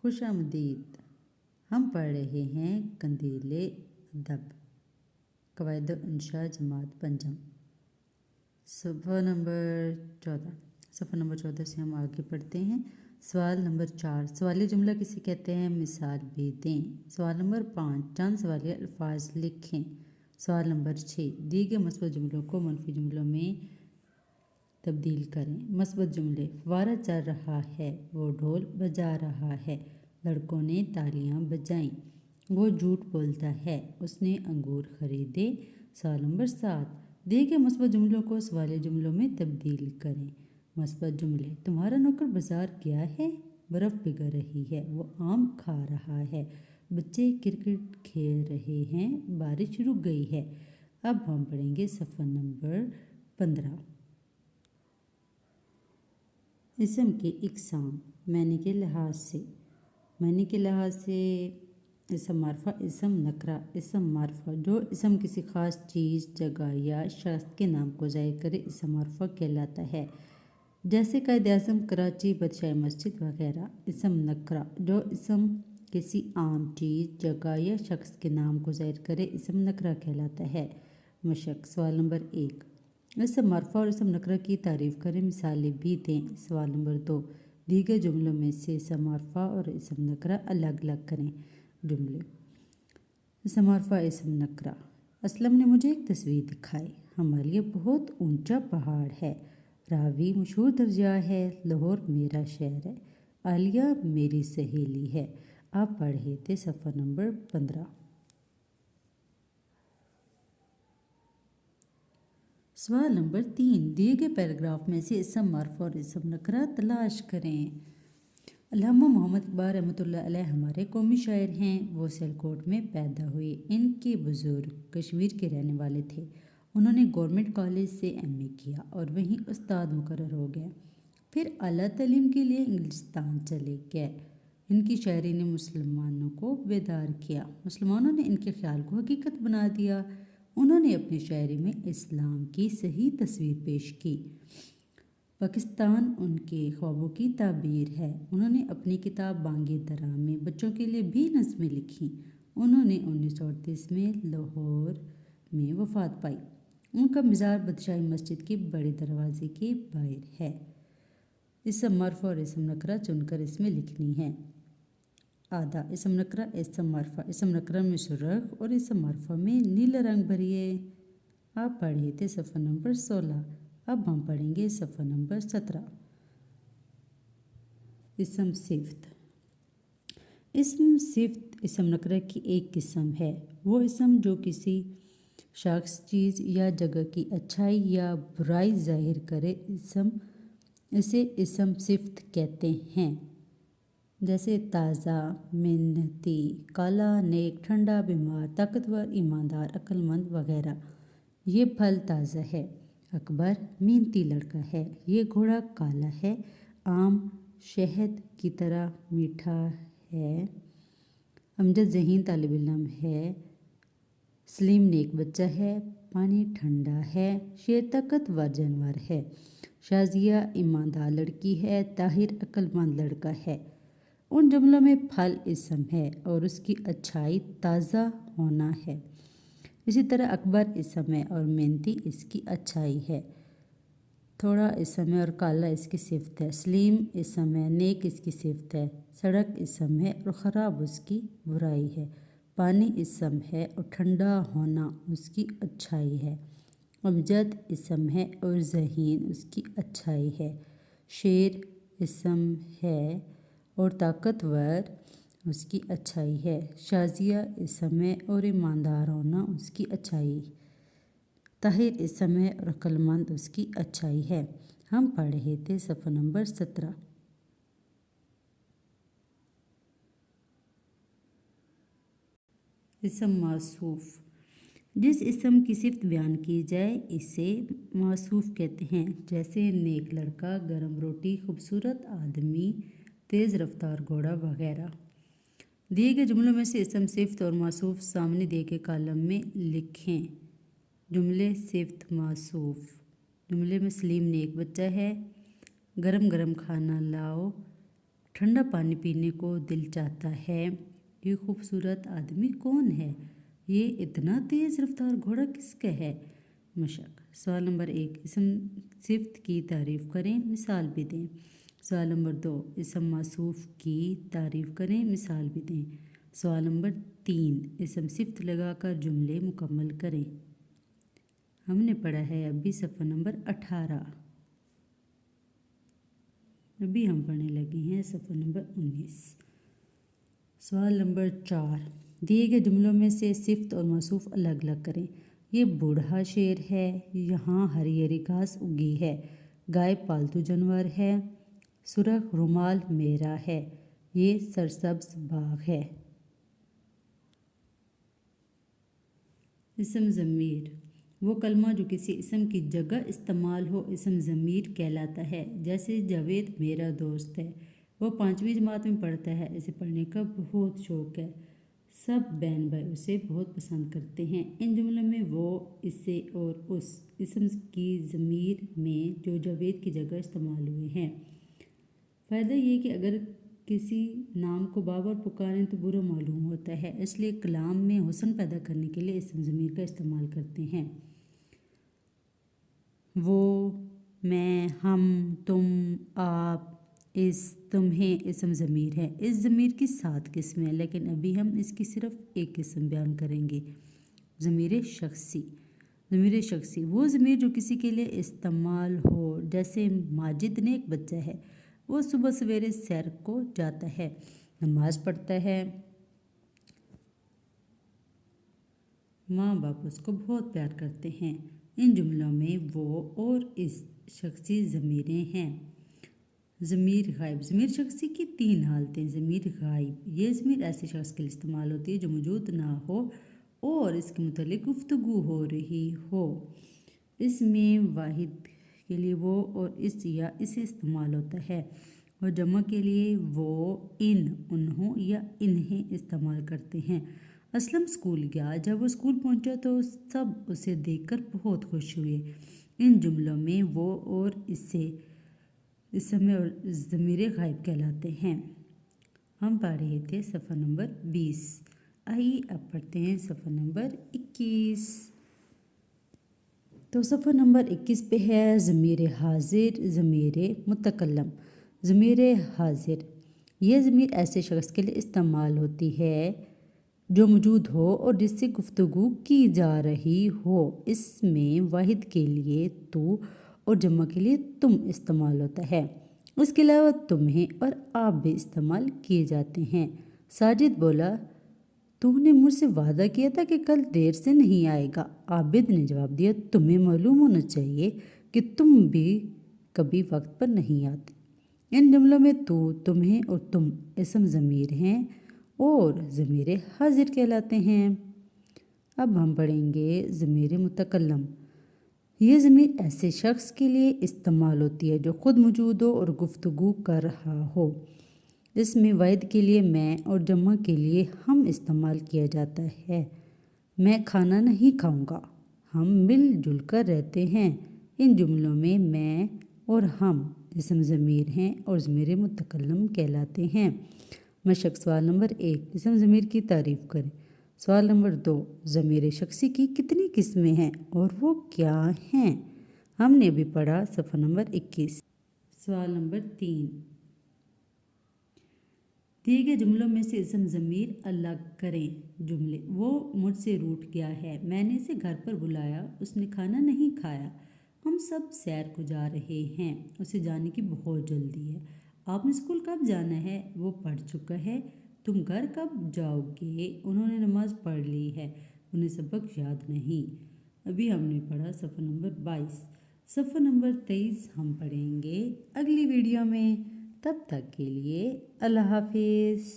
खुश आमदीद। हम पढ़ रहे हैं कंदीले अदब कवायद इंशा जमात पंजम सफ़ा नंबर 14 से हम आगे पढ़ते हैं। सवाल नंबर 4, सवाली जुमला किसे कहते हैं, मिसाल भी दें। सवाल नंबर 5, चंद सवालिया अल्फाज लिखें। सवाल नंबर 6, दिए गए मस्बत जुमलों को मनफी जुमलों में तब्दील करें। मस्बत जुमले, फव्वारा चल रहा है, वो ढोल बजा रहा है, लड़कों ने तालियां बजाईं, वो झूठ बोलता है, उसने अंगूर खरीदे। सवाल नंबर 7, दिए गए मस्बत जुमलों को सवालिया जुमलों में तब्दील करें। मस्बत जुमले, तुम्हारा नौकर बाजार गया है, बर्फ़ पिघल रही है, वो आम खा रहा है, बच्चे क्रिकेट खेल रहे हैं, बारिश रुक गई है। अब हम पढ़ेंगे सफ़ा नंबर 15। इसम के इकसाम, मैंने के लिहाज से इसम मारफा, इसम नकरा। इसम मारफा, जो इसम किसी ख़ास चीज़, जगह या शख्स के नाम को ज़ाहिर करे, इसम मारफा कहलाता है, जैसे कायद आज़म, कराची, बादशाही मस्जिद वगैरह। इसम नकरा, जो इसम किसी आम चीज़, जगह या शख्स के नाम को ज़ाहिर करे, इसम नकरा कहलाता है। मशक। सवाल नंबर 1, इसम मारफा और इसम नकरा की तारीफ़ करें, मिसालें भी दें। सवाल नंबर 2, दिए गए जुमलों में से इसम मारफा और इसम नकरा अलग अलग करें। जुमले। इसम मारफा, इसम नकरा। असलम ने मुझे एक तस्वीर दिखाई, हमारे लिए बहुत ऊंचा पहाड़ है। रावी, मशहूर दर्जा है, लाहौर मेरा शहर है, आलिया मेरी सहेली है। आप पढ़े थे सफ़ा नंबर 15। सवाल नंबर 3, दिए गए पैराग्राफ में से इसम मारफा और इसम नकरा तलाश करें। अल्लामा मोहम्मद इकबाल रहमतुल्लाह अलैह हमारे कौमी शायर हैं। वो सियालकोट में पैदा हुए। इनके बुजुर्ग कश्मीर के रहने वाले थे। उन्होंने गवर्नमेंट कॉलेज से MA किया और वहीं उस्ताद मुकर्रर हो गए। फिर आला तालीम के लिए इंग्लिस्तान चले गए। इनकी शायरी ने मुसलमानों को बेदार किया। मुसलमानों ने इनके ख्याल को हकीकत बना दिया। उन्होंने अपनी शायरी में इस्लाम की सही तस्वीर पेश की। पाकिस्तान उनके ख्वाबों की ताबीर है। उन्होंने अपनी किताब बांगे दरा में बच्चों के लिए भी नज़में लिखीं। उन्होंने 1938 में लाहौर में वफ़ात पाई। उनका मज़ार बादशाही मस्जिद के बड़े दरवाजे के बाहर है। इसम मारफा और इसम नकरा चुनकर इसमें लिखनी है। आधा इसम नकरा, इसम मारफा। इसम नकरा में सुर्ख और इसम मारफा में नीला रंग भरिए। आप पढ़े थे सफ़ा नंबर 16। अब हम पढ़ेंगे सफ़ा नंबर 17। इसम सिफ्त। इसम सिफ्त इसम नकरा की एक किस्म है। वो इसम जो किसी शख्स, चीज़ या जगह की अच्छाई या बुराई जाहिर करे, इसे इसम सिफ्त कहते हैं। जैसे ताज़ा, मेहनती, काला, नेक, ठंडा, बीमार, ताकतवर, ईमानदार, अक्लमंद वगैरह। ये फल ताज़ा है। अकबर मेहनती लड़का है। ये घोड़ा काला है। आम शहद की तरह मीठा है। अमजद ज़हीन तालिब इल्म है। सलीम नेक बच्चा है। पानी ठंडा है। शेर ताकतवर जानवर है। शाजिया ईमानदार लड़की है। ताहिर अक्लमंद लड़का है। उन जुमलों में फल इसम है और उसकी अच्छाई ताज़ा होना है। इसी तरह अकबर इसम है और मेहनती इसकी अच्छाई है। थोड़ा इसम है और काला इसकी सिफ्त है। सलीम इसम है, नेक इसकी सिफ्त है। सड़क इसम है और ख़राब उसकी बुराई है। पानी इसम है और ठंडा होना उसकी अच्छाई है। अमजद इसम है और ज़हीन उसकी अच्छाई है। शेर इसम है और ताकतवर उसकी अच्छाई है। शाजिया इसम है और ईमानदार होना उसकी अच्छाई। ताहिर इसम है और अक्लमंद उसकी अच्छाई है। हम पढ़ रहे थे सफ़ा नंबर 17। इसम मासूफ, जिस इसम की सिफ्त बयान की जाए इसे मासूफ कहते हैं। जैसे नेक लड़का, गरम रोटी, खूबसूरत आदमी, तेज़ रफ्तार घोड़ा वगैरह। दिए गए जुमलों में से इसम सिफ्त और मासूफ सामने दिए गए कॉलम में लिखें। जुमले सिफ्त मासूफ। जुमले में सलीम नेक बच्चा है। गरम गरम खाना लाओ, ठंडा पानी पीने को दिल चाहता है। ये खूबसूरत आदमी कौन है? ये इतना तेज़ रफ्तार घोड़ा किसका है? मशक। सवाल नंबर 1, इसम सिफ्त की तारीफ़ करें, मिसाल भी दें। सवाल नंबर 2, इसम मौसूफ की तारीफ़ करें, मिसाल भी दें। सवाल नंबर 3, इसम सिफ्त लगाकर जुमले मुकम्मल करें। हमने पढ़ा है अभी सफ़ा नंबर 18। अभी हम पढ़ने लगे हैं सफ़ा नंबर 19। सवाल नंबर 4, दिए गए जुमलों में से सिफ्त और मौसूफ अलग अलग करें। ये बूढ़ा शेर है, यहाँ हरी हरी घास उगी है, गाय पालतू जानवर है, सुर्ख रुमाल मेरा है, ये सरसब्ज बाग है। इसम ज़मीर, वो कलमा जो किसी इसम की जगह इस्तेमाल हो इसम ज़मीर कहलाता है। जैसे जावेद मेरा दोस्त है, वो 5वीं जमात में पढ़ता है, इसे पढ़ने का बहुत शौक़ है, सब बहन भाई उसे बहुत पसंद करते हैं। इन जुमलों में वो, इससे और उस इसम की ज़मीर में जो जावेद की जगह इस्तेमाल हुए हैं। फ़ायदा ये कि अगर किसी नाम को बार बार पुकारें तो बुरा मालूम होता है, इसलिए कलाम में हुस्न पैदा करने के लिए इसम ज़मीर का इस्तेमाल करते हैं। वो, मैं, हम, तुम, आप, इस, तुम्हें इसम ज़मीर है। इस ज़मीर की 7 किस्में हैं, लेकिन अभी हम इसकी सिर्फ एक किस्म बयान करेंगे, ज़मीर शख्सी। ज़मीर शख्सी वो ज़मीर जो किसी के लिए इस्तेमाल हो। जैसे माजिद ने एक बच्चा है, वो सुबह सवेरे सैर को जाता है, नमाज़ पढ़ता है, माँ बाप उसको बहुत प्यार करते हैं। इन जुमलों में वो और इस शख्सी ज़मीरें हैं। ज़मीर गायब, ज़मीर शख्सी की 3 हालतें। ज़मीर गायब, ये ज़मीर ऐसे शख्स के लिए इस्तेमाल होती है जो मौजूद ना हो और इसके मुतालिक गुफ्तगू हो रही हो। इसमें वाहिद के लिए वो और इस या इसे इस्तेमाल होता है और जमा के लिए वो, इन, उन्हों या इन्हें इस्तेमाल करते हैं। असलम स्कूल गया, जब वो स्कूल पहुंचा तो सब उसे देखकर बहुत खुश हुए। इन जुमलों में वो और इससे इस समय और ज़मीर गायब कहलाते हैं। हम पढ़ रहे थे सफ़ा नंबर 20। आइए अब पढ़ते हैं सफ़ा नंबर 21। तो सफ़ा नंबर 21 पे है ज़मीर हाजिर, ज़मीर मुतकल्लम। ज़मीर हाजिर, यह ज़मीर ऐसे शख्स के लिए इस्तेमाल होती है जो मौजूद हो और जिससे गुफ्तगू की जा रही हो। इसमें वाहिद के लिए तू और जमा के लिए तुम इस्तेमाल होता है। इसके अलावा तुम्हें और आप भी इस्तेमाल किए जाते हैं। साजिद बोला, तूने मुझसे वादा किया था कि कल देर से नहीं आएगा। आबिद ने जवाब दिया, तुम्हें मालूम होना चाहिए कि तुम भी कभी वक्त पर नहीं आते। इन जुमलों में तू, तुम्हें और तुम इसम ज़मीर हैं और ज़मीर हाजिर कहलाते हैं। अब हम पढ़ेंगे ज़मीर मुतकल्लम। ये ज़मीर ऐसे शख्स के लिए इस्तेमाल होती है जो ख़ुद मौजूद हो और गुफ्तगू कर रहा हो। इसमें वाहिद के लिए मैं और जमा के लिए हम इस्तेमाल किया जाता है। मैं खाना नहीं खाऊंगा, हम मिलजुल कर रहते हैं। इन जुमलों में मैं और हम इसम ज़मीर हैं और ज़मीर मुतकल्लम कहलाते हैं। मशक। सवाल नंबर 1, इसम ज़मीर की तारीफ़ करें। सवाल नंबर 2, ज़मीर शख्सी की कितनी किस्में हैं और वो क्या हैं? हमने अभी पढ़ा सफ़ा नंबर 21। सवाल नंबर 3, दिए गए जुमलों में से इसम ज़मीर अलग करें। जुमले, वो मुझसे रूठ गया है, मैंने इसे घर पर बुलाया, उसने खाना नहीं खाया, हम सब सैर को जा रहे हैं, उसे जाने की बहुत जल्दी है, आपने स्कूल कब जाना है, वो पढ़ चुका है, तुम घर कब जाओगे, उन्होंने नमाज़ पढ़ ली है, उन्हें सबक याद नहीं। अभी हमने पढ़ा सफ़ा नंबर 22। सफ़ा नंबर 23 हम पढ़ेंगे अगली वीडियो में। तब तक के लिए अल्लाह हाफिज़।